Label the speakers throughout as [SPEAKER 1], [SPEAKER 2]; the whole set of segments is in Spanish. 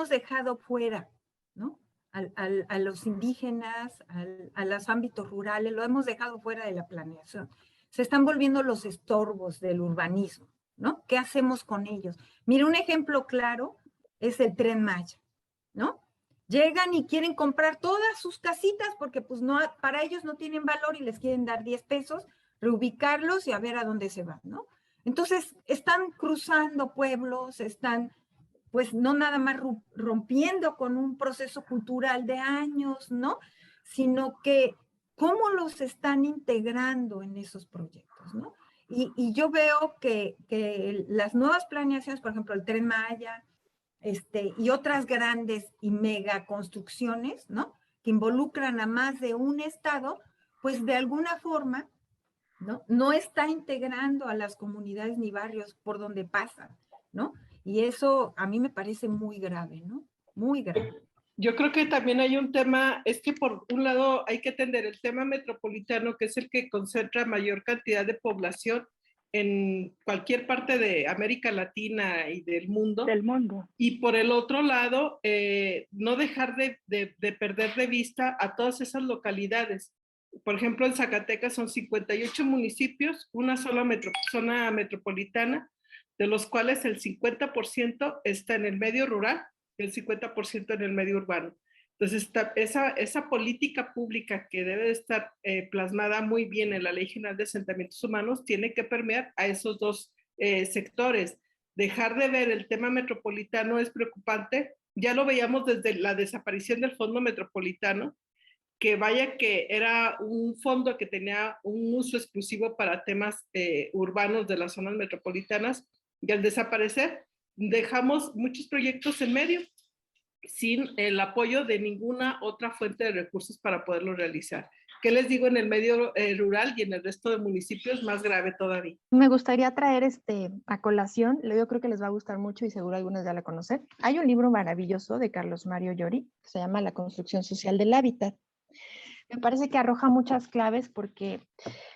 [SPEAKER 1] hemos dejado fuera, ¿no? A los indígenas, a los ámbitos rurales, lo hemos dejado fuera de la planeación. Se están volviendo los estorbos del urbanismo, ¿no? ¿Qué hacemos con ellos? Mira, un ejemplo claro es el Tren Maya, ¿no? Llegan y quieren comprar todas sus casitas porque pues no, para ellos no tienen valor y les quieren dar 10 pesos, reubicarlos y a ver a dónde se van, ¿no? Entonces, están cruzando pueblos, están pues no nada más rompiendo con un proceso cultural de años, ¿no? Sino que cómo los están integrando en esos proyectos, ¿no? Y yo veo que las nuevas planeaciones, por ejemplo, el Tren Maya, y otras grandes y mega construcciones, ¿no? Que involucran a más de un estado, pues de alguna forma, ¿no? No está integrando a las comunidades ni barrios por donde pasan, ¿no? Y eso a mí me parece muy grave, ¿no? Muy grave.
[SPEAKER 2] Yo creo que también hay un tema, es que por un lado hay que atender el tema metropolitano, que es el que concentra mayor cantidad de población en cualquier parte de América Latina y del mundo. Y por el otro lado, no dejar de perder de vista a todas esas localidades. Por ejemplo, en Zacatecas son 58 municipios, una sola zona metropolitana, de los cuales el 50% está en el medio rural y el 50% en el medio urbano. Entonces, esa política pública que debe de estar plasmada muy bien en la Ley General de Asentamientos Humanos tiene que permear a esos dos sectores. Dejar de ver el tema metropolitano es preocupante. Ya lo veíamos desde la desaparición del Fondo Metropolitano, que vaya que era un fondo que tenía un uso exclusivo para temas urbanos de las zonas metropolitanas, y al desaparecer dejamos muchos proyectos en medio sin el apoyo de ninguna otra fuente de recursos para poderlo realizar. ¿Qué les digo? En el medio rural y en el resto de municipios, más grave todavía.
[SPEAKER 3] Me gustaría traer a colación, yo creo que les va a gustar mucho y seguro algunos ya la conocen. Hay un libro maravilloso de Carlos Mario Llori que se llama La construcción social del hábitat. Me parece que arroja muchas claves porque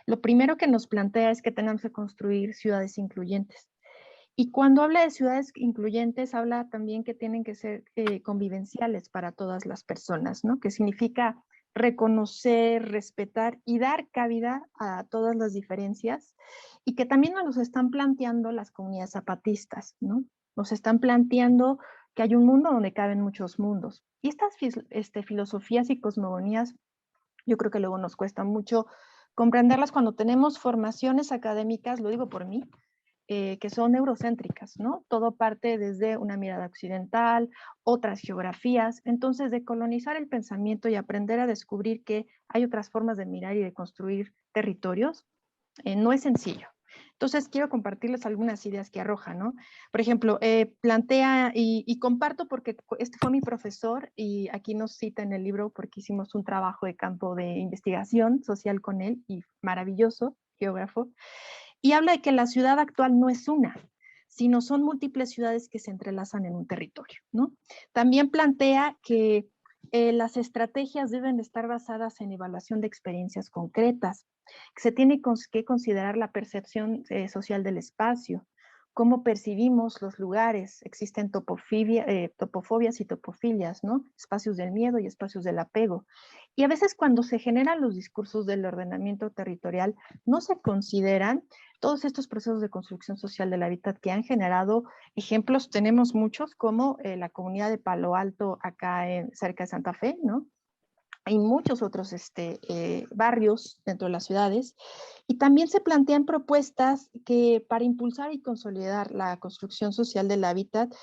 [SPEAKER 3] lo primero que nos plantea es que tenemos que construir ciudades incluyentes. Y cuando habla de ciudades incluyentes, habla también que tienen que ser convivenciales para todas las personas, ¿no? Que significa reconocer, respetar y dar cabida a todas las diferencias, y que también nos están planteando las comunidades zapatistas, ¿no? Nos están planteando que hay un mundo donde caben muchos mundos. Y estas filosofías y cosmogonías, yo creo que luego nos cuesta mucho comprenderlas cuando tenemos formaciones académicas, lo digo por mí, que son eurocéntricas, ¿no? Todo parte desde una mirada occidental, otras geografías. Entonces, de colonizar el pensamiento y aprender a descubrir que hay otras formas de mirar y de construir territorios, no es sencillo. Entonces, quiero compartirles algunas ideas que arroja, ¿no? Por ejemplo, plantea, y comparto porque este fue mi profesor, y aquí nos cita en el libro porque hicimos un trabajo de campo de investigación social con él, y maravilloso, geógrafo, y habla de que la ciudad actual no es una, sino son múltiples ciudades que se entrelazan en un territorio, ¿no? También plantea que las estrategias deben estar basadas en evaluación de experiencias concretas, que se tiene que considerar la percepción social del espacio, cómo percibimos los lugares, existen topofobias y topofilias, ¿no? Espacios del miedo y espacios del apego. Y a veces cuando se generan los discursos del ordenamiento territorial, no se consideran todos estos procesos de construcción social del hábitat que han generado ejemplos, tenemos muchos, como la comunidad de Palo Alto acá cerca de Santa Fe, ¿no? Hay muchos otros barrios dentro de las ciudades, y también se plantean propuestas que para impulsar y consolidar la construcción social del hábitat,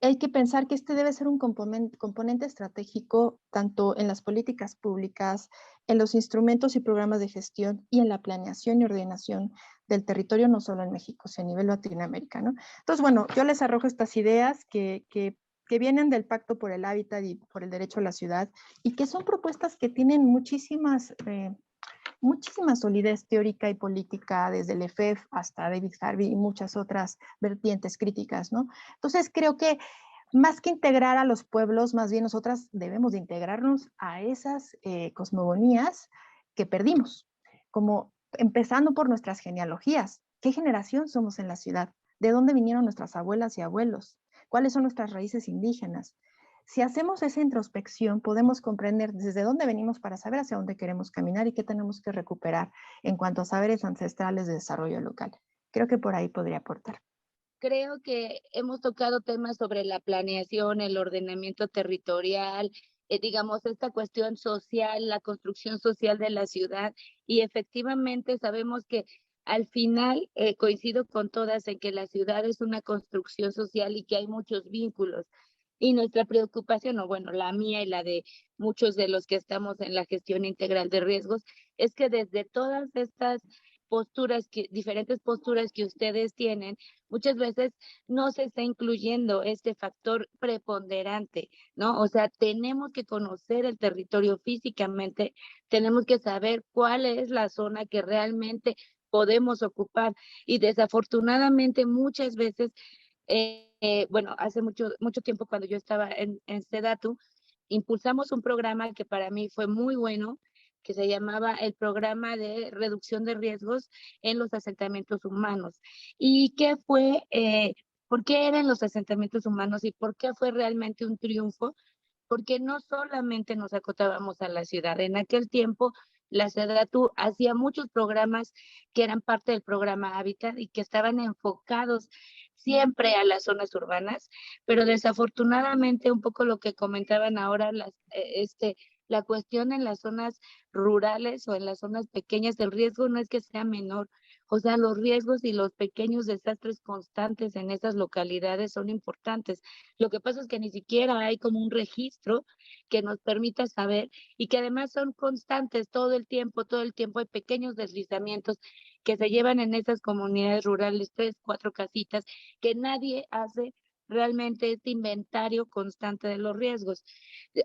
[SPEAKER 3] hay que pensar que debe ser un componente estratégico tanto en las políticas públicas, en los instrumentos y programas de gestión y en la planeación y ordenación del territorio, no solo en México, sino a nivel latinoamericano. Entonces, bueno, yo les arrojo estas ideas que vienen del Pacto por el Hábitat y por el Derecho a la Ciudad, y que son propuestas que tienen muchísima solidez teórica y política, desde el EFEF hasta David Harvey y muchas otras vertientes críticas, ¿no? Entonces creo que más que integrar a los pueblos, más bien nosotras debemos de integrarnos a esas cosmogonías que perdimos, como empezando por nuestras genealogías. ¿Qué generación somos en la ciudad? ¿De dónde vinieron nuestras abuelas y abuelos? cuáles son nuestras raíces indígenas. Si hacemos esa introspección, podemos comprender desde dónde venimos para saber hacia dónde queremos caminar y qué tenemos que recuperar en cuanto a saberes ancestrales de desarrollo local. Creo que por ahí podría aportar.
[SPEAKER 4] Creo que hemos tocado temas sobre la planeación, el ordenamiento territorial, digamos, esta cuestión social, la construcción social de la ciudad, y efectivamente sabemos que al final coincido con todas en que la ciudad es una construcción social y que hay muchos vínculos. Y nuestra preocupación, o bueno, la mía y la de muchos de los que estamos en la gestión integral de riesgos, es que desde todas estas diferentes posturas que ustedes tienen, muchas veces no se está incluyendo este factor preponderante, ¿no? O sea, tenemos que conocer el territorio físicamente, tenemos que saber cuál es la zona que realmente podemos ocupar, y desafortunadamente muchas veces, bueno, hace mucho tiempo cuando yo estaba en Sedatu, impulsamos un programa que para mí fue muy bueno, que se llamaba el Programa de Reducción de Riesgos en los Asentamientos Humanos. ¿Y por qué eran los asentamientos humanos y por qué fue realmente un triunfo? Porque no solamente nos acotábamos a la ciudad. En aquel tiempo, la SEDATU hacía muchos programas que eran parte del programa Hábitat y que estaban enfocados siempre a las zonas urbanas, pero desafortunadamente, un poco lo que comentaban ahora, la cuestión en las zonas rurales o en las zonas pequeñas, el riesgo no es que sea menor. O sea, los riesgos y los pequeños desastres constantes en esas localidades son importantes. Lo que pasa es que ni siquiera hay como un registro que nos permita saber, y que además son constantes todo el tiempo hay pequeños deslizamientos que se llevan en esas comunidades rurales, 3, 4 casitas, que nadie hace realmente este inventario constante de los riesgos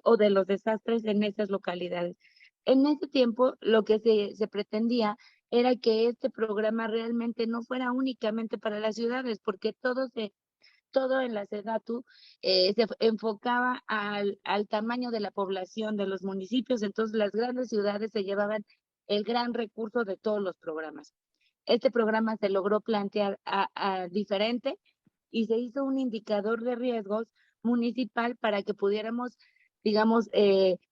[SPEAKER 4] o de los desastres en esas localidades. En ese tiempo, lo que se pretendía era que este programa realmente no fuera únicamente para las ciudades, porque todo en la SEDATU se enfocaba al tamaño de la población de los municipios, entonces las grandes ciudades se llevaban el gran recurso de todos los programas. Este programa se logró plantear a diferente, y se hizo un indicador de riesgos municipal para que pudiéramos, digamos,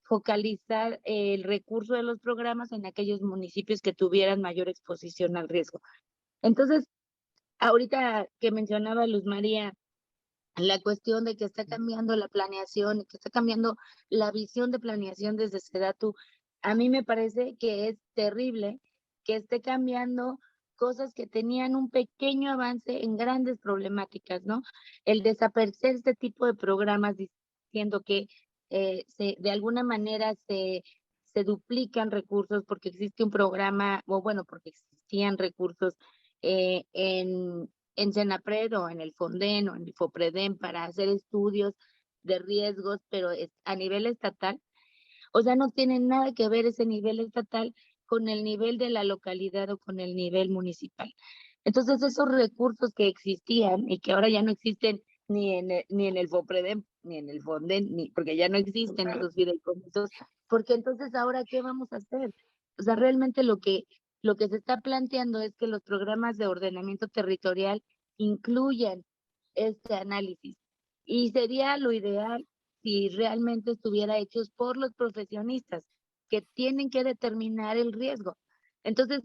[SPEAKER 4] focalizar el recurso de los programas en aquellos municipios que tuvieran mayor exposición al riesgo. Entonces, ahorita que mencionaba Luz María, la cuestión de que está cambiando la planeación, que está cambiando la visión de planeación desde SEDATU, a mí me parece que es terrible que esté cambiando cosas que tenían un pequeño avance en grandes problemáticas, ¿no? El desaparecer este tipo de programas diciendo que de alguna manera se duplican recursos porque existe un programa, o bueno, porque existían recursos en Senapred o en el Fonden o en el Fopredem para hacer estudios de riesgos, pero a nivel estatal. O sea, no tiene nada que ver ese nivel estatal con el nivel de la localidad o con el nivel municipal. Entonces, esos recursos que existían y que ahora ya no existen ni en el Fopredem, ni en el Fonden, porque ya no existen esos fideicomisos, porque entonces ahora, ¿qué vamos a hacer? O sea, realmente lo que se está planteando es que los programas de ordenamiento territorial incluyan este análisis. Y sería lo ideal si realmente estuviera hechos por los profesionistas que tienen que determinar el riesgo. Entonces,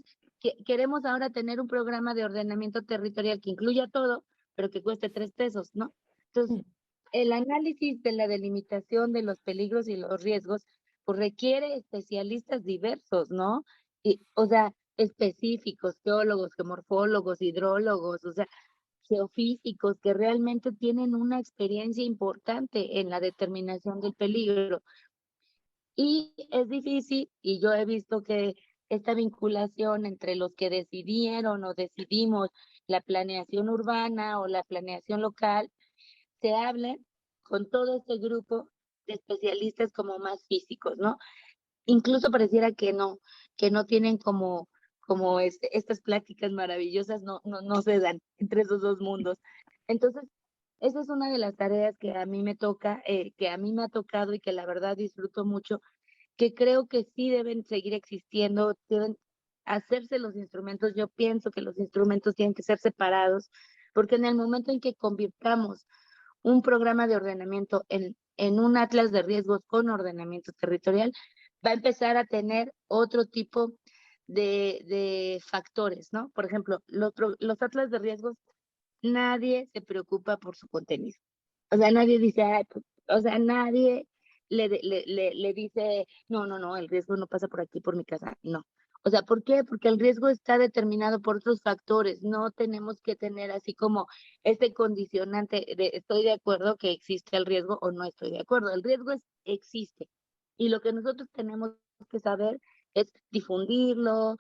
[SPEAKER 4] queremos ahora tener un programa de ordenamiento territorial que incluya todo, pero que cueste 3 pesos, ¿no? Entonces, el análisis de la delimitación de los peligros y los riesgos, pues requiere especialistas diversos, ¿no? Y, o sea, específicos, geólogos, geomorfólogos, hidrólogos, o sea, geofísicos que realmente tienen una experiencia importante en la determinación del peligro. Y es difícil, y yo he visto que esta vinculación entre los que decidieron o decidimos la planeación urbana o la planeación local, se hablen con todo este grupo de especialistas como más físicos, ¿no? Incluso pareciera que no tienen como estas pláticas maravillosas, no se dan entre esos dos mundos. Entonces, esa es una de las tareas que a mí me toca, que a mí me ha tocado y que la verdad disfruto mucho, que creo que sí deben seguir existiendo, deben hacerse los instrumentos. Yo pienso que los instrumentos tienen que ser separados, porque en el momento en que convirtamos un programa de ordenamiento en un atlas de riesgos con ordenamiento territorial, va a empezar a tener otro tipo de factores, ¿no? Por ejemplo, los atlas de riesgos, nadie se preocupa por su contenido. O sea, nadie dice, "Ay, pues", o sea, nadie le dice, no, el riesgo no pasa por aquí, por mi casa, no. O sea, ¿por qué? Porque el riesgo está determinado por otros factores, no tenemos que tener así como este condicionante de estoy de acuerdo que existe el riesgo o no estoy de acuerdo. El riesgo existe y lo que nosotros tenemos que saber es difundirlo,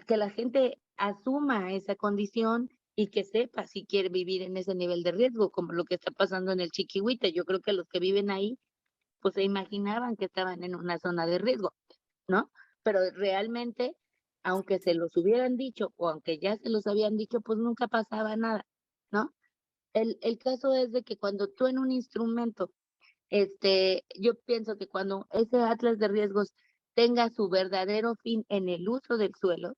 [SPEAKER 4] que la gente asuma esa condición y que sepa si quiere vivir en ese nivel de riesgo, como lo que está pasando en el Chiquihuite. Yo creo que los que viven ahí, pues se imaginaban que estaban en una zona de riesgo, ¿no? Pero realmente, aunque se los hubieran dicho o aunque ya se los habían dicho, pues nunca pasaba nada, ¿no? El caso es de que cuando tú en un instrumento, yo pienso que cuando ese atlas de riesgos tenga su verdadero fin en el uso del suelo,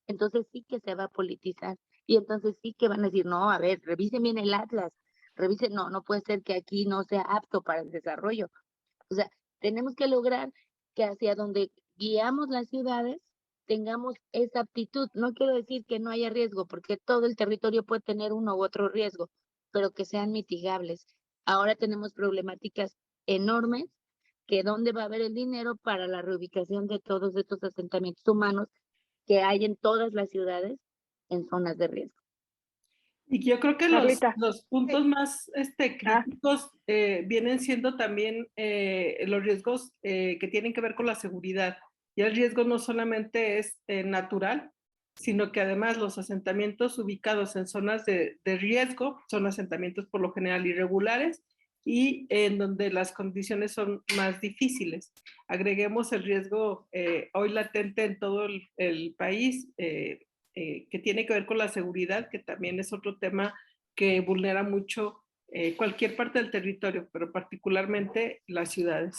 [SPEAKER 4] entonces sí que se va a politizar y entonces sí que van a decir, no, a ver, revisen bien el atlas, revisen, no puede ser que aquí no sea apto para el desarrollo. O sea, tenemos que lograr que hacia donde guiamos las ciudades tengamos esa aptitud. No quiero decir que no haya riesgo, porque todo el territorio puede tener uno u otro riesgo, pero que sean mitigables. Ahora tenemos problemáticas enormes, que dónde va a haber el dinero para la reubicación de todos estos asentamientos humanos que hay en todas las ciudades en zonas de riesgo.
[SPEAKER 2] Y yo creo que
[SPEAKER 5] Carlita.
[SPEAKER 2] los puntos más críticos vienen siendo también los riesgos que tienen que ver con la seguridad. Y el riesgo no solamente es natural, sino que además los asentamientos ubicados en zonas de riesgo son asentamientos por lo general irregulares y en donde las condiciones son más difíciles. Agreguemos el riesgo hoy latente en todo el país, que tiene que ver con la seguridad, que también es otro tema que vulnera mucho cualquier parte del territorio, pero particularmente las ciudades.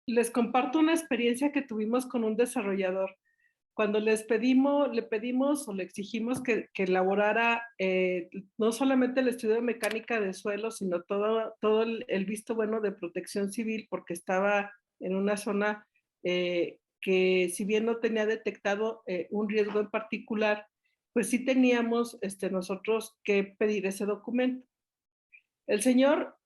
[SPEAKER 2] Les comparto una experiencia que tuvimos con un desarrollador. Cuando le pedimos o le exigimos que elaborara no solamente el estudio de mecánica de suelo, sino todo el visto bueno de protección civil, porque estaba en una zona que si bien no tenía detectado un riesgo en particular, pues sí teníamos nosotros que pedir ese documento. El señor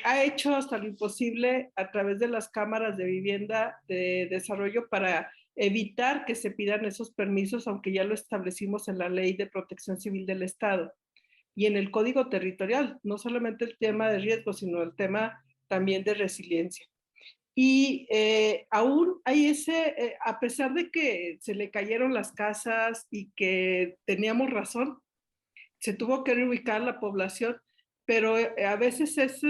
[SPEAKER 2] ha hecho hasta lo imposible a través de las cámaras de vivienda de desarrollo para evitar que se pidan esos permisos, aunque ya lo establecimos en la Ley de Protección Civil del Estado y en el Código Territorial, no solamente el tema de riesgo, sino el tema también de resiliencia. Y aún hay a pesar de que se le cayeron las casas y que teníamos razón, se tuvo que reubicar la población, pero a veces es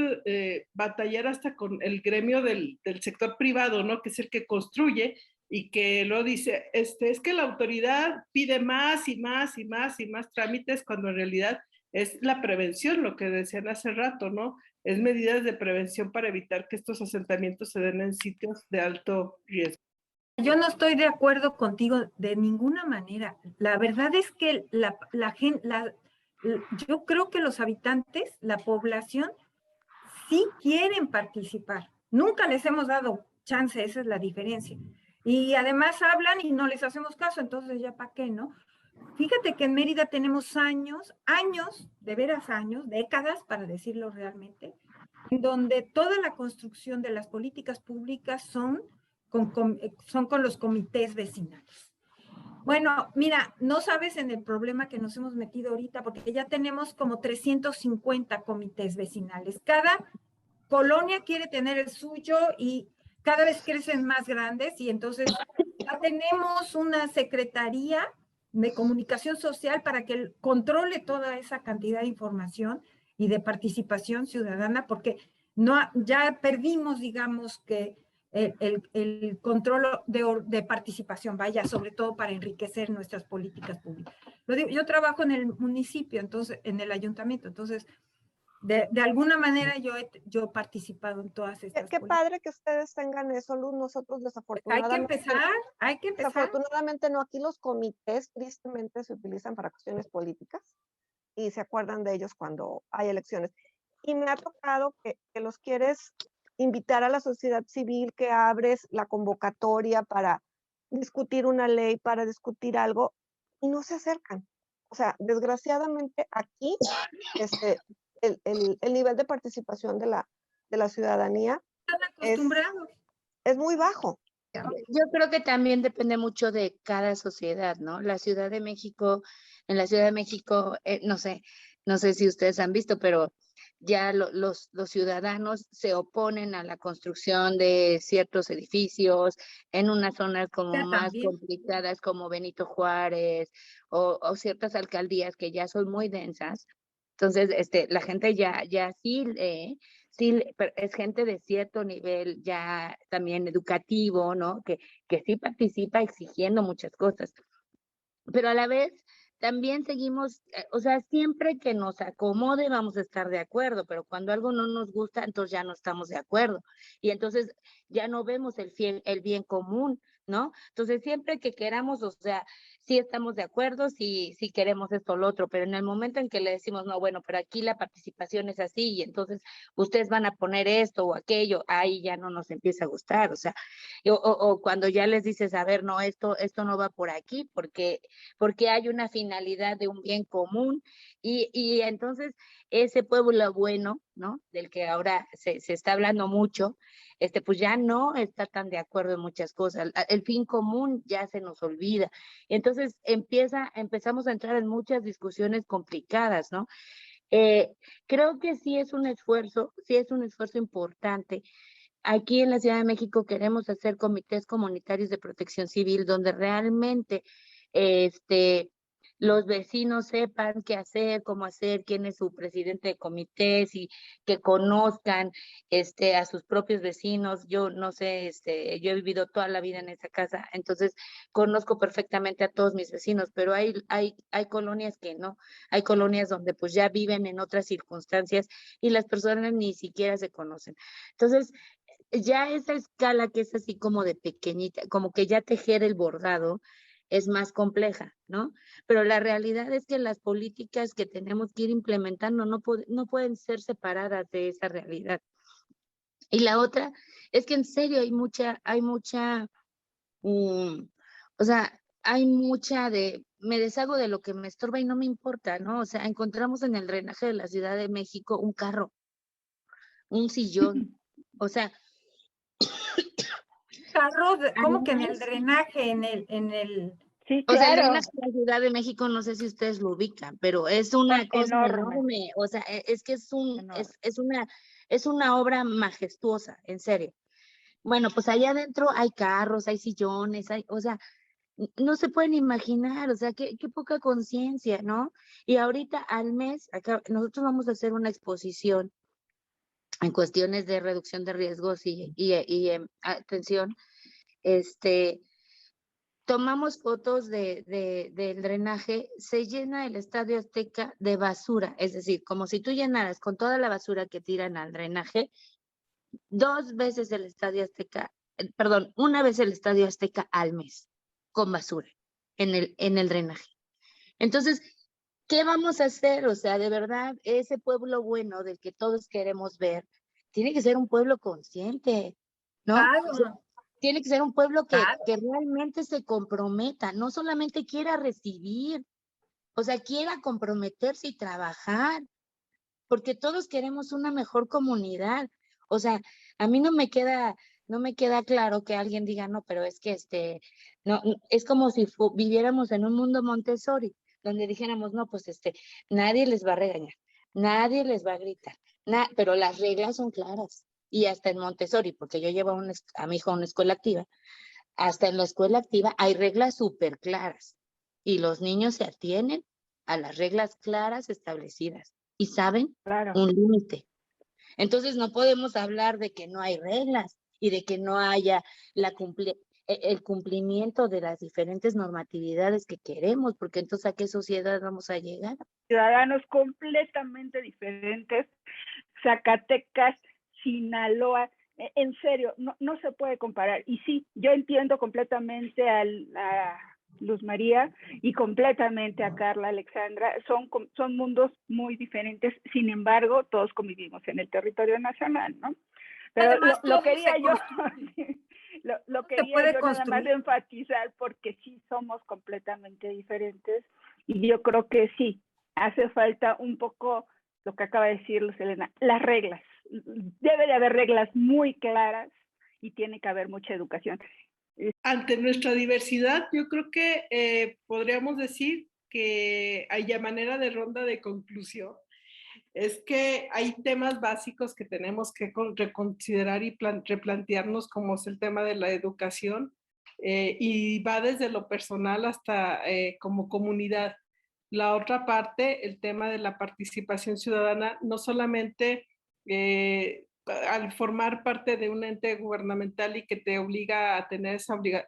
[SPEAKER 2] batallar hasta con el gremio del sector privado, ¿no? Que es el que construye y que lo dice, es que la autoridad pide más y más y más y más trámites cuando en realidad es la prevención, lo que decían hace rato, ¿no? Es medidas de prevención para evitar que estos asentamientos se den en sitios de alto riesgo.
[SPEAKER 1] Yo no estoy de acuerdo contigo de ninguna manera. La verdad es que yo creo que los habitantes, la población, sí quieren participar. Nunca les hemos dado chance, esa es la diferencia. Y además hablan y no les hacemos caso, entonces ya para qué, ¿no? Fíjate que en Mérida tenemos años, de veras años, décadas, para decirlo realmente, en donde toda la construcción de las políticas públicas son con los comités vecinales. Bueno, mira, no sabes en el problema que nos hemos metido ahorita, porque ya tenemos como 350 comités vecinales. Cada colonia quiere tener el suyo y cada vez crecen más grandes y entonces ya tenemos una secretaría de comunicación social para que controle toda esa cantidad de información y de participación ciudadana, porque ya perdimos, digamos, que el control de participación, vaya, sobre todo para enriquecer nuestras políticas públicas. Yo trabajo en el municipio, entonces, en el ayuntamiento, entonces, de alguna manera yo he participado en todas estas
[SPEAKER 5] Qué
[SPEAKER 1] políticas.
[SPEAKER 5] padre que ustedes tengan eso, Luz. Nosotros desafortunadamente...
[SPEAKER 1] Hay que empezar.
[SPEAKER 5] Desafortunadamente no, aquí los comités tristemente se utilizan para cuestiones políticas y se acuerdan de ellos cuando hay elecciones. y me ha tocado que los quieres invitar a la sociedad civil, que abres la convocatoria para discutir una ley, para discutir algo, y no se acercan. O sea, desgraciadamente aquí el nivel de participación de la ciudadanía
[SPEAKER 1] Están
[SPEAKER 5] es,
[SPEAKER 1] acostumbrados.
[SPEAKER 5] es muy bajo.
[SPEAKER 4] Yo creo que también depende mucho de cada sociedad, ¿no? La Ciudad de México, en la Ciudad de México, no sé si ustedes han visto, pero ya los ciudadanos se oponen a la construcción de ciertos edificios en unas zonas como
[SPEAKER 1] Ya
[SPEAKER 4] más
[SPEAKER 1] también.
[SPEAKER 4] complicadas, como Benito Juárez, o ciertas alcaldías que ya son muy densas. Entonces, la gente ya sí, sí, pero es gente de cierto nivel ya también educativo, ¿no? Que sí participa exigiendo muchas cosas, pero a la vez también seguimos, o sea, siempre que nos acomode vamos a estar de acuerdo, pero cuando algo no nos gusta, entonces ya no estamos de acuerdo. Y entonces ya no vemos el bien común, ¿no? Entonces siempre que queramos, o sea, sí estamos de acuerdo, sí queremos esto o lo otro, pero en el momento en que le decimos, no, bueno, pero aquí la participación es así, y entonces ustedes van a poner esto o aquello, ahí ya no nos empieza a gustar, o sea, o cuando ya les dices, a ver, no, esto no va por aquí, porque hay una finalidad de un bien común y entonces ese pueblo bueno, ¿no? Del que ahora se está hablando mucho, pues ya no está tan de acuerdo en muchas cosas. El fin común ya se nos olvida. Entonces empezamos a entrar en muchas discusiones complicadas, ¿no? Creo que sí es un esfuerzo importante. Aquí en la Ciudad de México queremos hacer comités comunitarios de protección civil donde realmente este, los vecinos sepan qué hacer, cómo hacer, quién es su presidente de comités y que conozcan a sus propios vecinos. Yo no sé, yo he vivido toda la vida en esa casa, entonces conozco perfectamente a todos mis vecinos, pero hay colonias que no, hay colonias donde pues ya viven en otras circunstancias y las personas ni siquiera se conocen. Entonces, ya esa escala que es así como de pequeñita, como que ya tejer el bordado es más compleja, ¿no? Pero la realidad es que las políticas que tenemos que ir implementando no pueden ser separadas de esa realidad. Y la otra es que en serio o sea, hay mucha me deshago de lo que me estorba y no me importa, ¿no? O sea, encontramos en el drenaje de la Ciudad de México un carro, un sillón, o sea,
[SPEAKER 1] Carros, ¿cómo que en el
[SPEAKER 4] además,
[SPEAKER 1] drenaje,
[SPEAKER 6] Sí,
[SPEAKER 4] o sea, el
[SPEAKER 6] claro,
[SPEAKER 4] drenaje de la Ciudad de México, no sé si ustedes lo ubican, pero es una cosa
[SPEAKER 6] enorme,
[SPEAKER 4] enorme. O sea, es que
[SPEAKER 6] enorme.
[SPEAKER 4] es una obra majestuosa, en serio. Bueno, pues allá adentro hay carros, hay sillones, o sea, no se pueden imaginar, o sea, qué poca conciencia, ¿no? Y ahorita al mes, acá, nosotros vamos a hacer una exposición en cuestiones de reducción de riesgos y atención, este, tomamos fotos del drenaje, se llena el Estadio Azteca de basura, es decir, como si tú llenaras con toda la basura que tiran al drenaje, dos veces el Estadio Azteca, perdón, una vez el Estadio Azteca al mes, con basura en el drenaje. Entonces, ¿qué vamos a hacer? O sea, de verdad, ese pueblo bueno del que todos queremos ver, tiene que ser un pueblo consciente, ¿no? O sea,
[SPEAKER 1] claro,
[SPEAKER 4] tiene que ser un pueblo
[SPEAKER 1] claro.
[SPEAKER 4] que realmente se comprometa, no solamente quiera recibir, o sea, quiera comprometerse y trabajar, porque todos queremos una mejor comunidad. O sea, a mí no me queda claro que alguien diga, no, pero es que es como si viviéramos en un mundo Montessori, donde dijéramos, no, pues nadie les va a regañar, nadie les va a gritar, pero las reglas son claras. Y hasta en Montessori, porque yo llevo a mi hijo a una escuela activa, hasta en la escuela activa hay reglas súper claras y los niños se atienen a las reglas claras establecidas y saben
[SPEAKER 6] Claro.
[SPEAKER 4] un límite. Entonces no podemos hablar de que no hay reglas y de que no haya el cumplimiento de las diferentes normatividades que queremos, porque entonces ¿a qué sociedad vamos a llegar?
[SPEAKER 6] Ciudadanos completamente diferentes, Zacatecas, Sinaloa, en serio, no se puede comparar. Y sí, yo entiendo completamente a Luz María, y completamente a Carla, Alexandra. Son mundos muy diferentes, sin embargo, todos convivimos en el territorio nacional, ¿no? Pero
[SPEAKER 1] Además,
[SPEAKER 6] lo
[SPEAKER 1] todo
[SPEAKER 6] quería
[SPEAKER 1] se
[SPEAKER 6] yo,
[SPEAKER 1] construye.
[SPEAKER 6] lo
[SPEAKER 1] Se
[SPEAKER 6] quería
[SPEAKER 1] puede
[SPEAKER 6] yo nada más
[SPEAKER 1] construir.
[SPEAKER 6] enfatizar porque sí somos completamente diferentes y yo creo que sí, hace falta un poco lo que acaba de decir Luz Helena, las reglas. Debe de haber reglas muy claras y tiene que haber mucha educación.
[SPEAKER 2] Ante nuestra diversidad, yo creo que podríamos decir que hay manera de ronda de conclusión. Es que hay temas básicos que tenemos que reconsiderar y replantearnos, como es el tema de la educación, y va desde lo personal hasta como comunidad. La otra parte, el tema de la participación ciudadana, no solamente al formar parte de un ente gubernamental y que te obliga a tener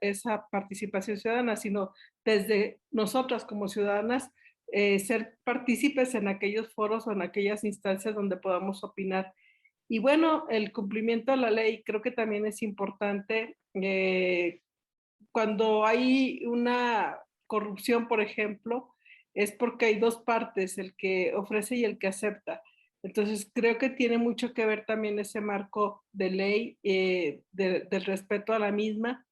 [SPEAKER 2] esa participación ciudadana, sino desde nosotras como ciudadanas, ser partícipes en aquellos foros o en aquellas instancias donde podamos opinar. Y bueno, el cumplimiento de la ley creo que también es importante. Cuando hay una corrupción, por ejemplo, es porque hay dos partes, el que ofrece y el que acepta. Entonces, creo que tiene mucho que ver también ese marco de ley, del respeto a la misma.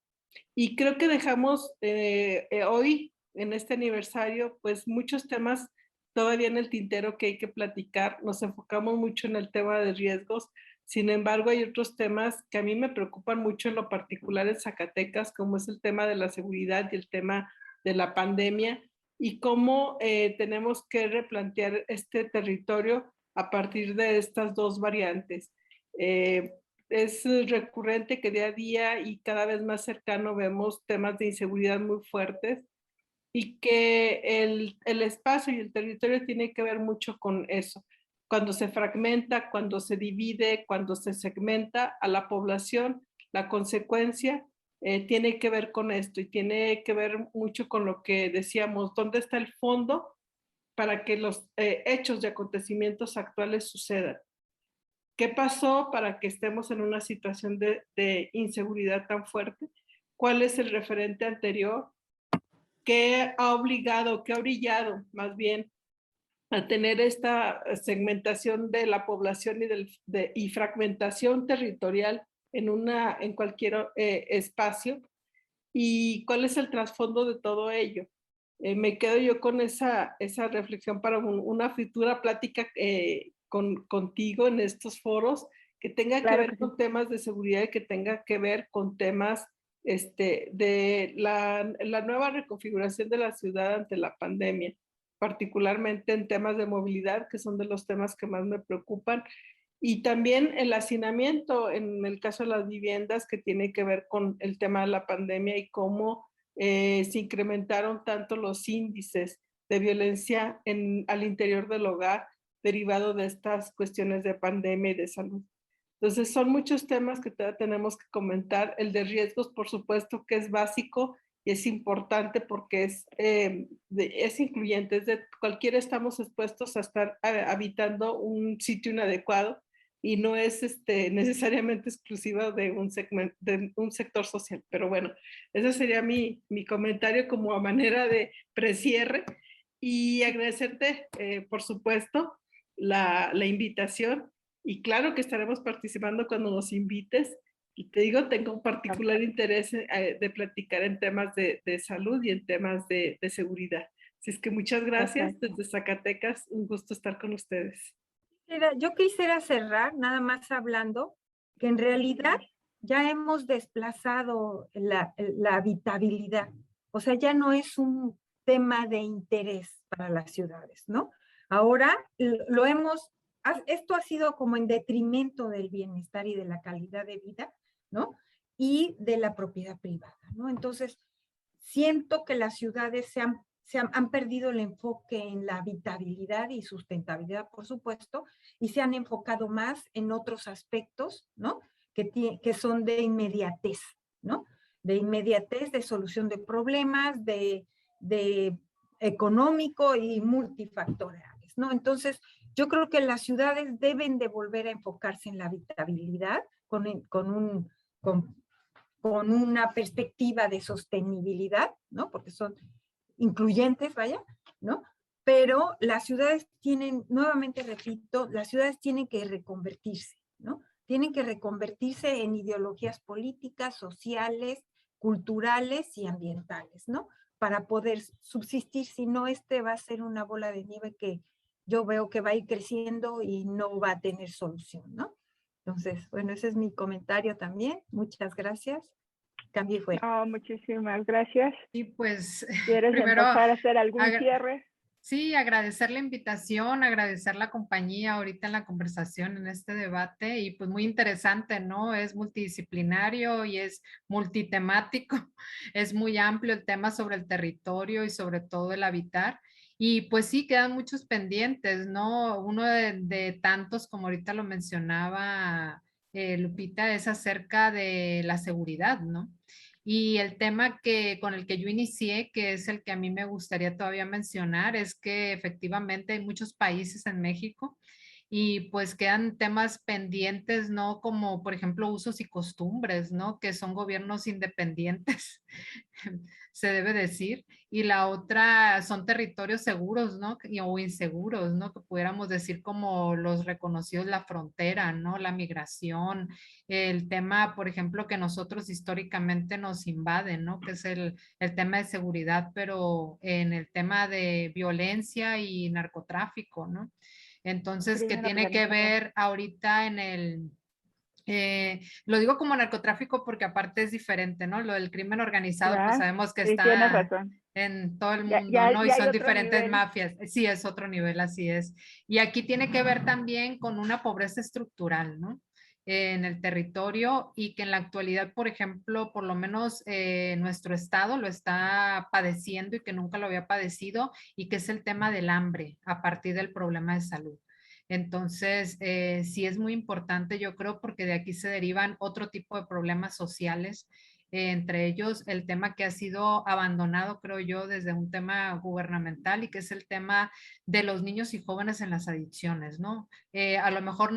[SPEAKER 2] Y creo que dejamos hoy, en este aniversario, pues muchos temas todavía en el tintero que hay que platicar. Nos enfocamos mucho en el tema de riesgos. Sin embargo, hay otros temas que a mí me preocupan mucho en lo particular en Zacatecas, como es el tema de la seguridad y el tema de la pandemia, y cómo tenemos que replantear este territorio a partir de estas dos variantes. Es recurrente que día a día y cada vez más cercano vemos temas de inseguridad muy fuertes y que el espacio y el territorio tiene que ver mucho con eso. Cuando se fragmenta, cuando se divide, cuando se segmenta a la población, la consecuencia tiene que ver con esto y tiene que ver mucho con lo que decíamos, ¿dónde está el fondo para que los hechos y acontecimientos actuales sucedan? ¿Qué pasó para que estemos en una situación de inseguridad tan fuerte? ¿Cuál es el referente anterior? ¿Qué ha obligado, qué ha orillado más bien a tener esta segmentación de la población y fragmentación territorial en cualquier espacio? ¿Y cuál es el trasfondo de todo ello? Me quedo yo con esa reflexión para una futura plática contigo en estos foros, que tenga
[SPEAKER 6] Claro
[SPEAKER 2] que ver
[SPEAKER 6] que sí.
[SPEAKER 2] con temas de seguridad y que tenga que ver con temas de la nueva reconfiguración de la ciudad ante la pandemia, particularmente en temas de movilidad, que son de los temas que más me preocupan, y también el hacinamiento en el caso de las viviendas, que tiene que ver con el tema de la pandemia y cómo se incrementaron tanto los índices de violencia al interior del hogar derivado de estas cuestiones de pandemia y de salud. Entonces son muchos temas que todavía tenemos que comentar. El de riesgos, por supuesto, que es básico y es importante porque es incluyente. Es de cualquiera estamos expuestos a estar habitando un sitio inadecuado y no es necesariamente exclusiva de un sector social. Pero bueno, ese sería mi comentario como a manera de precierre, y agradecerte, por supuesto, la invitación, y claro que estaremos participando cuando nos invites. Y te digo, tengo un particular interés de platicar en temas de salud y en temas de seguridad. Así es que muchas gracias.
[SPEAKER 6] Perfecto.
[SPEAKER 2] Desde Zacatecas, un gusto estar con ustedes.
[SPEAKER 1] Yo quisiera cerrar nada más hablando que en realidad ya hemos desplazado la habitabilidad. O sea, ya no es un tema de interés para las ciudades, ¿no? Ahora esto ha sido como en detrimento del bienestar y de la calidad de vida, ¿no? Y de la propiedad privada, ¿no? Entonces, siento que las ciudades han perdido el enfoque en la habitabilidad y sustentabilidad, por supuesto, y se han enfocado más en otros aspectos, ¿no? Que son de inmediatez, ¿no? De inmediatez, de solución de problemas, de económico y multifactoriales, ¿no? Entonces, yo creo que las ciudades deben de volver a enfocarse en la habitabilidad con con una perspectiva de sostenibilidad, ¿no? Porque son incluyentes, vaya, ¿no? Pero las ciudades tienen, nuevamente repito, las ciudades tienen que reconvertirse, ¿no? Tienen que reconvertirse en ideologías políticas, sociales, culturales y ambientales, ¿no? Para poder subsistir, si no, va a ser una bola de nieve que yo veo que va a ir creciendo y no va a tener solución, ¿no? Entonces, bueno, ese es mi comentario también. Muchas gracias. Cambio y fuera.
[SPEAKER 6] No, muchísimas gracias.
[SPEAKER 7] Y pues,
[SPEAKER 6] ¿Quieres
[SPEAKER 7] primero,
[SPEAKER 6] empezar a hacer algún cierre?
[SPEAKER 7] sí, agradecer la invitación, agradecer la compañía ahorita en la conversación, en este debate, y pues muy interesante, ¿no? Es multidisciplinario y es multitemático, es muy amplio el tema sobre el territorio y sobre todo el habitar. Y pues sí, quedan muchos pendientes, ¿no? Uno de tantos, como ahorita lo mencionaba Lupita, es acerca de la seguridad, ¿no? Y el tema con el que yo inicié, que es el que a mí me gustaría todavía mencionar, es que efectivamente hay muchos países en México y pues quedan temas pendientes, ¿no? Como por ejemplo usos y costumbres, ¿no? Que son gobiernos independientes, se debe decir. Y la otra son territorios seguros, ¿no? O inseguros, ¿no? Que pudiéramos decir como los reconocidos, la frontera, ¿no? La migración, el tema, por ejemplo, que nosotros históricamente nos invaden, ¿no? Que es el tema de seguridad, pero en el tema de violencia y narcotráfico, ¿no? Entonces, que
[SPEAKER 6] Crimen
[SPEAKER 7] tiene que
[SPEAKER 6] organizado.
[SPEAKER 7] ver ahorita en lo digo como narcotráfico porque aparte es diferente, ¿no? Lo del crimen organizado, pues
[SPEAKER 6] ¿Verdad?
[SPEAKER 7] sabemos que
[SPEAKER 6] Sí, tienes
[SPEAKER 7] está
[SPEAKER 6] razón.
[SPEAKER 7] en todo el
[SPEAKER 6] Ya,
[SPEAKER 7] mundo,
[SPEAKER 6] ya,
[SPEAKER 7] ¿no? Y
[SPEAKER 6] ya hay
[SPEAKER 7] son
[SPEAKER 6] otro
[SPEAKER 7] diferentes
[SPEAKER 6] nivel.
[SPEAKER 7] mafias. Sí, es otro nivel, así es. Y aquí tiene que ver también con una pobreza estructural, ¿no? En el territorio y que en la actualidad, por ejemplo, por lo menos nuestro estado lo está padeciendo y que nunca lo había padecido y que es el tema del hambre a partir del problema de salud. Entonces, sí es muy importante, yo creo, porque de aquí se derivan otro tipo de problemas sociales, entre ellos el tema que ha sido abandonado, creo yo, desde un tema gubernamental y que es el tema de los niños y jóvenes en las adicciones, ¿no? A lo mejor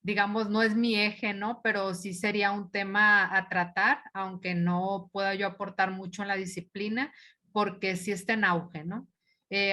[SPEAKER 7] digamos, no es mi eje, ¿no? Pero sí sería un tema a tratar, aunque no pueda yo aportar mucho en la disciplina, porque sí está en auge, ¿no?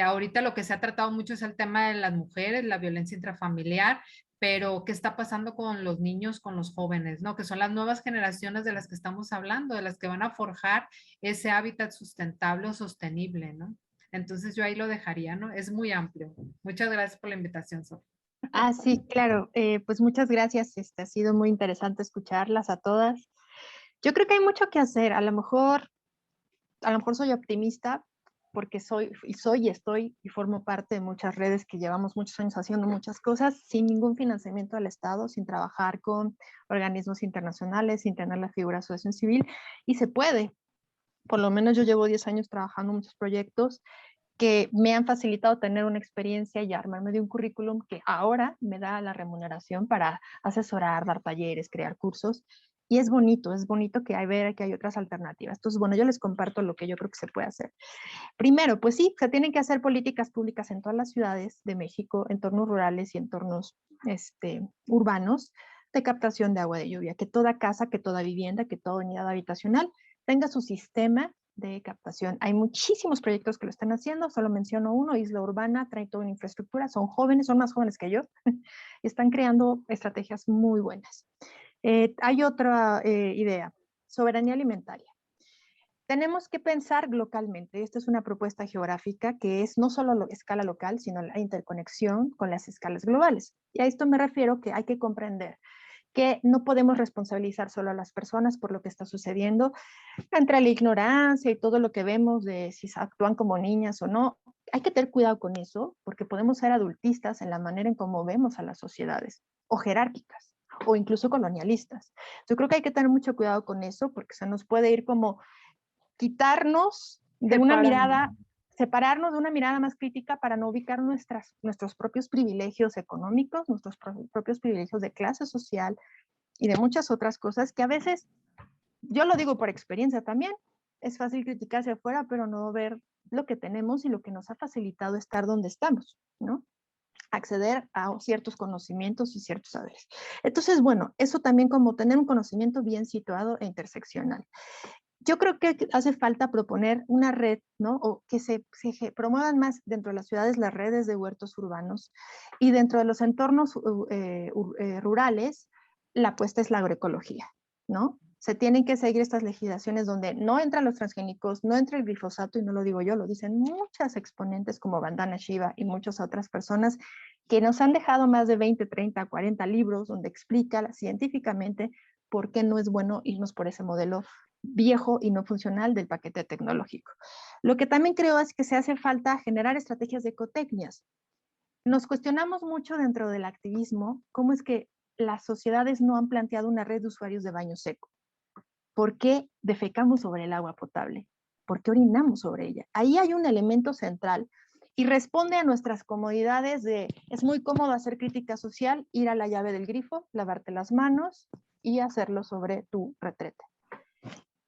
[SPEAKER 7] Ahorita lo que se ha tratado mucho es el tema de las mujeres, la violencia intrafamiliar, pero ¿qué está pasando con los niños, con los jóvenes, ¿no? Que son las nuevas generaciones de las que estamos hablando, de las que van a forjar ese hábitat sustentable o sostenible, ¿no? Entonces yo ahí lo dejaría, ¿no? Es muy amplio. Muchas gracias por la invitación, Sofía.
[SPEAKER 3] Ah, sí, claro. Pues muchas gracias. Ha sido muy interesante escucharlas a todas. Yo creo que hay mucho que hacer. A lo mejor soy optimista porque soy y estoy y formo parte de muchas redes que llevamos muchos años haciendo muchas cosas sin ningún financiamiento del Estado, sin trabajar con organismos internacionales, sin tener la figura de asociación civil, y se puede. Por lo menos yo llevo 10 años trabajando en muchos proyectos que me han facilitado tener una experiencia y armarme de un currículum que ahora me da la remuneración para asesorar, dar talleres, crear cursos. Y es bonito que hay otras alternativas. Entonces, bueno, yo les comparto lo que yo creo que se puede hacer. Primero, pues sí, se tienen que hacer políticas públicas en todas las ciudades de México, entornos rurales y entornos urbanos, de captación de agua de lluvia, que toda casa, que toda vivienda, que toda unidad habitacional tenga su sistema de captación. Hay muchísimos proyectos que lo están haciendo, solo menciono uno, Isla Urbana, trae toda una infraestructura, son jóvenes, son más jóvenes que yo, y están creando estrategias muy buenas. Hay otra idea, soberanía alimentaria. Tenemos que pensar localmente. Esta es una propuesta geográfica que es no solo escala local, sino la interconexión con las escalas globales. Y a esto me refiero que hay que comprender que no podemos responsabilizar solo a las personas por lo que está sucediendo, entre la ignorancia y todo lo que vemos de si actúan como niñas o no. Hay que tener cuidado con eso, porque podemos ser adultistas en la manera en cómo vemos a las sociedades, o jerárquicas, o incluso colonialistas. Yo creo que hay que tener mucho cuidado con eso, porque se nos puede ir como quitarnos de una mirada, separarnos de una mirada más crítica para no ubicar nuestros propios privilegios económicos, nuestros propios privilegios de clase social y de muchas otras cosas que a veces, yo lo digo por experiencia también, es fácil criticar hacia afuera, pero no ver lo que tenemos y lo que nos ha facilitado estar donde estamos, ¿no? acceder a ciertos conocimientos y ciertos saberes. Entonces, bueno, eso también como tener un conocimiento bien situado e interseccional. Yo creo que hace falta proponer una red, ¿no? O que se promuevan más dentro de las ciudades las redes de huertos urbanos y dentro de los entornos rurales, la apuesta es la agroecología, ¿no? Se tienen que seguir estas legislaciones donde no entran los transgénicos, no entra el glifosato, y no lo digo yo, lo dicen muchas exponentes como Vandana Shiva y muchas otras personas que nos han dejado más de 20, 30, 40 libros donde explica científicamente por qué no es bueno irnos por ese modelo viejo y no funcional del paquete tecnológico. Lo que también creo es que se hace falta generar estrategias de ecotecnias. Nos cuestionamos mucho dentro del activismo cómo es que las sociedades no han planteado una red de usuarios de baño seco. ¿Por qué defecamos sobre el agua potable? ¿Por qué orinamos sobre ella? Ahí hay un elemento central y responde a nuestras comodidades de, es muy cómodo hacer crítica social, ir a la llave del grifo, lavarte las manos y hacerlo sobre tu retrete.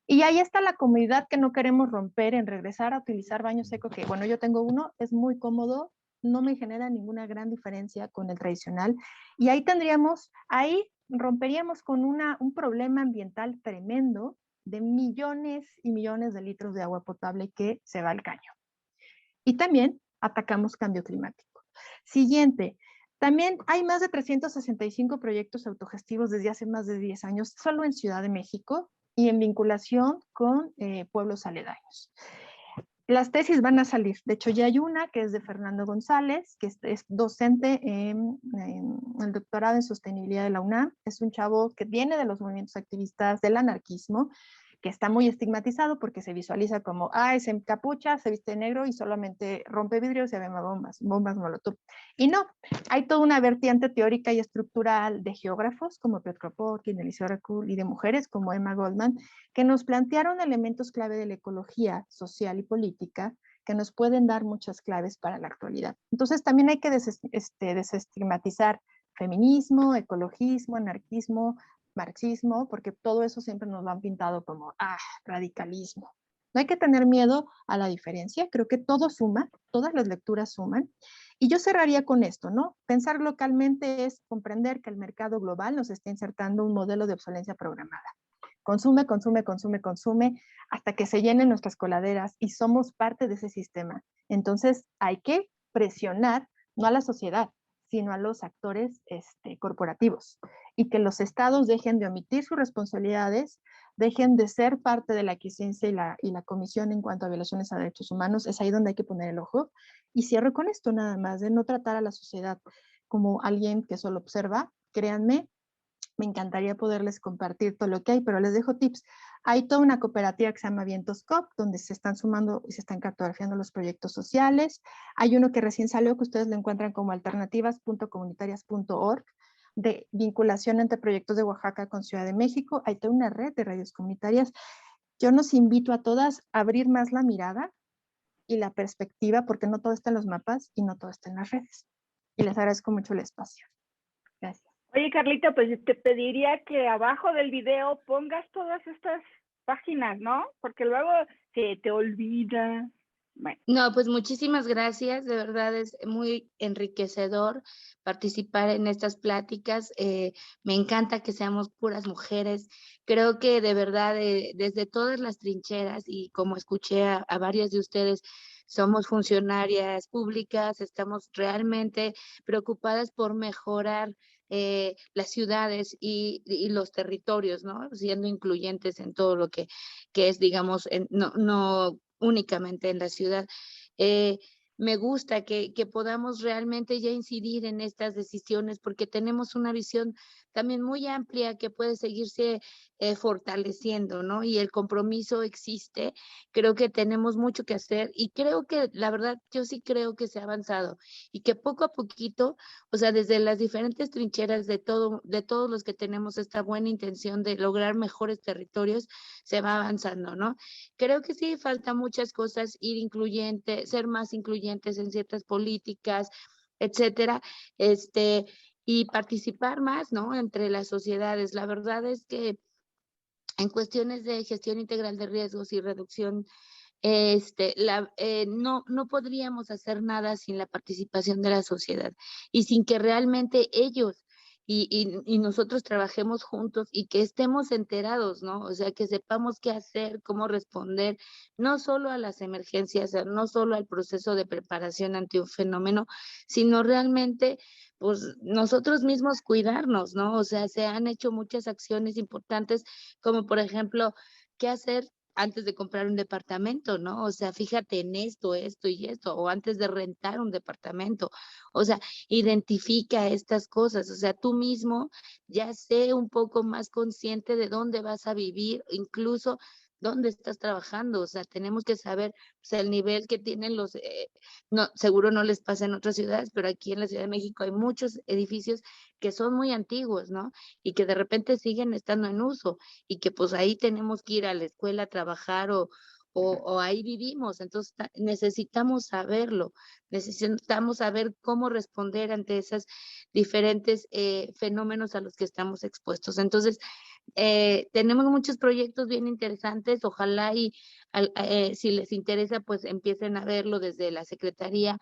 [SPEAKER 3] Y ahí está la comodidad que no queremos romper en regresar a utilizar baño seco, que bueno, yo tengo uno, es muy cómodo, no me genera ninguna gran diferencia con el tradicional. Y ahí romperíamos con un problema ambiental tremendo de millones y millones de litros de agua potable que se va al caño. Y también atacamos cambio climático. Siguiente, también hay más de 365 proyectos autogestivos desde hace más de 10 años, solo en Ciudad de México, y en vinculación con pueblos aledaños. Las tesis van a salir, de hecho ya hay una que es de Fernando González, que es docente en el doctorado en sostenibilidad de la UNAM, es un chavo que viene de los movimientos activistas del anarquismo, que está muy estigmatizado porque se visualiza como, se encapucha, se viste de negro y solamente rompe vidrios y avema bombas molotov. Y no, hay toda una vertiente teórica y estructural de geógrafos como Piotr Kropotkin, Eliseo Recul y de mujeres como Emma Goldman, que nos plantearon elementos clave de la ecología social y política que nos pueden dar muchas claves para la actualidad. Entonces también hay que desestigmatizar feminismo, ecologismo, anarquismo, marxismo, porque todo eso siempre nos lo han pintado como, radicalismo. No hay que tener miedo a la diferencia, creo que todo suma, todas las lecturas suman. Y yo cerraría con esto, ¿no? Pensar localmente es comprender que el mercado global nos está insertando un modelo de obsolencia programada. Consume, consume, consume, consume, hasta que se llenen nuestras coladeras y somos parte de ese sistema. Entonces hay que presionar, no a la sociedad, sino a los actores corporativos, y que los estados dejen de omitir sus responsabilidades, dejen de ser parte de la aquiescencia y la comisión en cuanto a violaciones a derechos humanos. Es ahí donde hay que poner el ojo. Y cierro con esto nada más, de no tratar a la sociedad como alguien que solo observa. Créanme, me encantaría poderles compartir todo lo que hay, pero les dejo tips. Hay toda una cooperativa que se llama Vientos COP, donde se están sumando y se están cartografiando los proyectos sociales. Hay uno que recién salió, que ustedes lo encuentran como alternativas.comunitarias.org, de vinculación entre proyectos de Oaxaca con Ciudad de México. Hay toda una red de radios comunitarias. Yo nos invito a todas a abrir más la mirada y la perspectiva, porque no todo está en los mapas y no todo está en las redes. Y les agradezco mucho el espacio. Gracias.
[SPEAKER 6] Oye, Carlita, pues te pediría que abajo del video pongas todas estas páginas, ¿no? Porque luego se te olvida. Bueno.
[SPEAKER 4] No, pues muchísimas gracias, de verdad es muy enriquecedor participar en estas pláticas, me encanta que seamos puras mujeres, creo que de verdad desde todas las trincheras y como escuché a varias de ustedes, somos funcionarias públicas, estamos realmente preocupadas por mejorar las ciudades y los territorios, ¿no? Siendo incluyentes en todo lo que es, digamos, no únicamente en la ciudad. Me gusta que podamos realmente ya incidir en estas decisiones porque tenemos una visión también muy amplia que puede seguirse fortaleciendo, ¿no? Y el compromiso existe, creo que tenemos mucho que hacer y creo que la verdad yo sí creo que se ha avanzado y que poco a poquito, o sea, desde las diferentes trincheras de todos los que tenemos esta buena intención de lograr mejores territorios, se va avanzando, ¿no? Creo que sí falta muchas cosas, ser más incluyentes en ciertas políticas, etcétera, y participar más, ¿no? Entre las sociedades. La verdad es que en cuestiones de gestión integral de riesgos y reducción no podríamos hacer nada sin la participación de la sociedad y sin que realmente ellos y nosotros trabajemos juntos y que estemos enterados, ¿no? O sea, que sepamos qué hacer, cómo responder, no solo a las emergencias, no solo al proceso de preparación ante un fenómeno, sino realmente, pues, nosotros mismos cuidarnos, ¿no? O sea, se han hecho muchas acciones importantes, como por ejemplo, qué hacer antes de comprar un departamento, ¿no? O sea, fíjate en esto, esto y esto, o antes de rentar un departamento. O sea, identifica estas cosas, o sea, tú mismo ya sé un poco más consciente de dónde vas a vivir, incluso dónde estás trabajando, o sea, tenemos que saber, o sea, el nivel que tienen no, seguro no les pasa en otras ciudades, pero aquí en la Ciudad de México hay muchos edificios que son muy antiguos, ¿no? Y que de repente siguen estando en uso y que pues ahí tenemos que ir a la escuela a trabajar o ahí vivimos, entonces necesitamos saberlo. Necesitamos saber cómo responder ante esos diferentes fenómenos a los que estamos expuestos. Entonces, tenemos muchos proyectos bien interesantes. Ojalá y si les interesa, pues empiecen a verlo desde la Secretaría.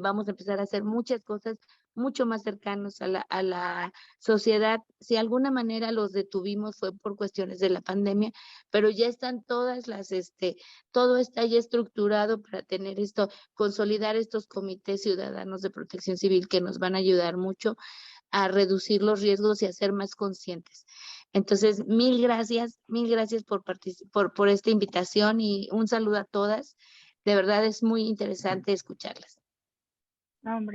[SPEAKER 4] Vamos a empezar a hacer muchas cosas mucho más cercanos a la sociedad. Si de alguna manera los detuvimos fue por cuestiones de la pandemia, pero ya están todo está ya estructurado para tener consolidar estos comités ciudadanos de protección civil que nos van a ayudar mucho a reducir los riesgos y a ser más conscientes. Entonces, mil gracias por esta invitación y un saludo a todas. De verdad es muy interesante escucharlas.
[SPEAKER 6] No, hombre.